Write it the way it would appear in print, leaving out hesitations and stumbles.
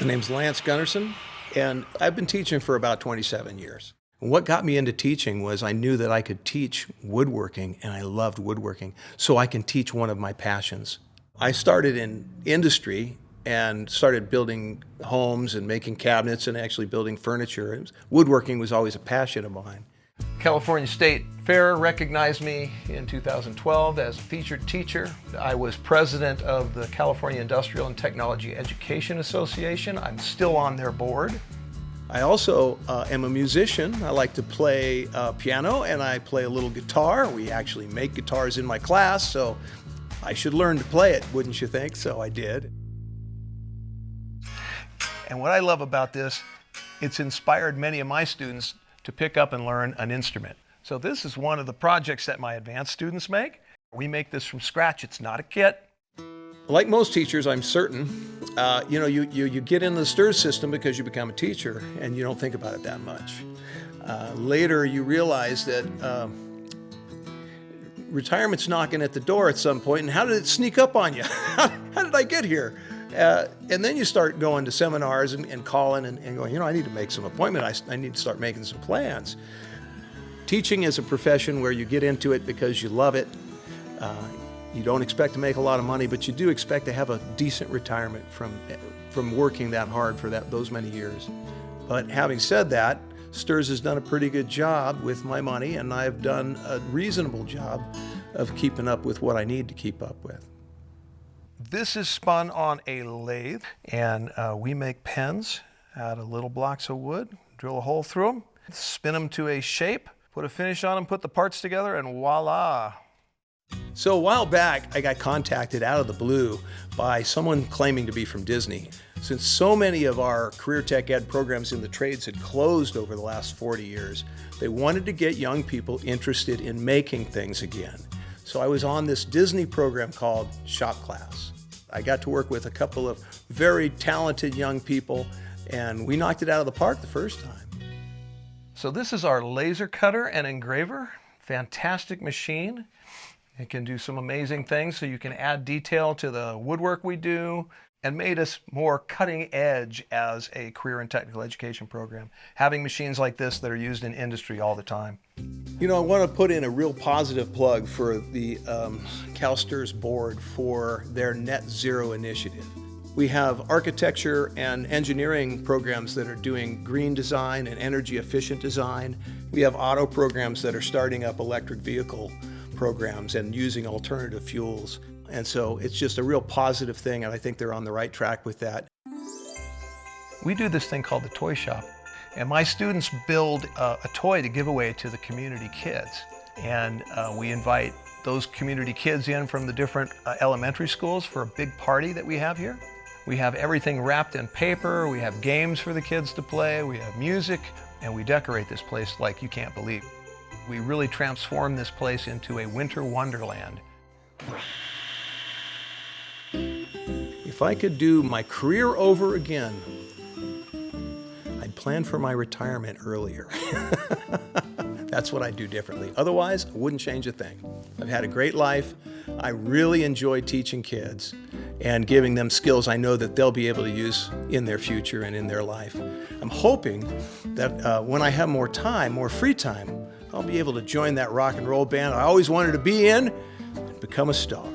My name's Lance Gunnersen, and I've been teaching for about 27 years. And what got me into teaching was I knew that I could teach woodworking, and I loved woodworking, so I can teach one of my passions. I started in industry and started building homes and making cabinets and actually building furniture. Woodworking was always a passion of mine. California State Fair recognized me in 2012 as a featured teacher. I was president of the California Industrial and Technology Education Association. I'm still on their board. I also am a musician. I like to play piano and I play a little guitar. We actually make guitars in my class, so I should learn to play it, wouldn't you think? So I did. And what I love about this, it's inspired many of my students to pick up and learn an instrument. So this is one of the projects that my advanced students make. We make this from scratch. It's not a kit. Like most teachers, I'm certain, you get in the STRS system because you become a teacher and you don't think about it that much. Later you realize that retirement's knocking at the door at some point, and how did it sneak up on you? How did I get here? And then you start going to seminars and calling and going, I need to make some appointment. I need to start making some plans. Teaching is a profession where you get into it because you love it. You don't expect to make a lot of money, but you do expect to have a decent retirement from working that hard for those many years. But having said that, STRS has done a pretty good job with my money, and I've done a reasonable job of keeping up with what I need to keep up with. This is spun on a lathe, and we make pens out of little blocks of wood, drill a hole through them, spin them to a shape, put a finish on them, put the parts together, and voila. So a while back, I got contacted out of the blue by someone claiming to be from Disney. Since so many of our career tech ed programs in the trades had closed over the last 40 years, they wanted to get young people interested in making things again. So I was on this Disney program called Shop Class. I got to work with a couple of very talented young people, and we knocked it out of the park the first time. So this is our laser cutter and engraver. Fantastic machine. It can do some amazing things, so you can add detail to the woodwork we do, and made us more cutting edge as a career and technical education program, having machines like this that are used in industry all the time. I want to put in a real positive plug for the CalSTRS board for their net zero initiative. We have architecture and engineering programs that are doing green design and energy efficient design. We have auto programs that are starting up electric vehicle programs and using alternative fuels. And so it's just a real positive thing, and I think they're on the right track with that. We do this thing called the Toy Shop, and my students build a toy to give away to the community kids. And we invite those community kids in from the different elementary schools for a big party that we have here. We have everything wrapped in paper, we have games for the kids to play, we have music, and we decorate this place like you can't believe. We really transform this place into a winter wonderland. If I could do my career over again, I'd plan for my retirement earlier. That's what I'd do differently. Otherwise, I wouldn't change a thing. I've had a great life. I really enjoy teaching kids and giving them skills I know that they'll be able to use in their future and in their life. I'm hoping that when I have more time, more free time, I'll be able to join that rock and roll band I always wanted to be in and become a star.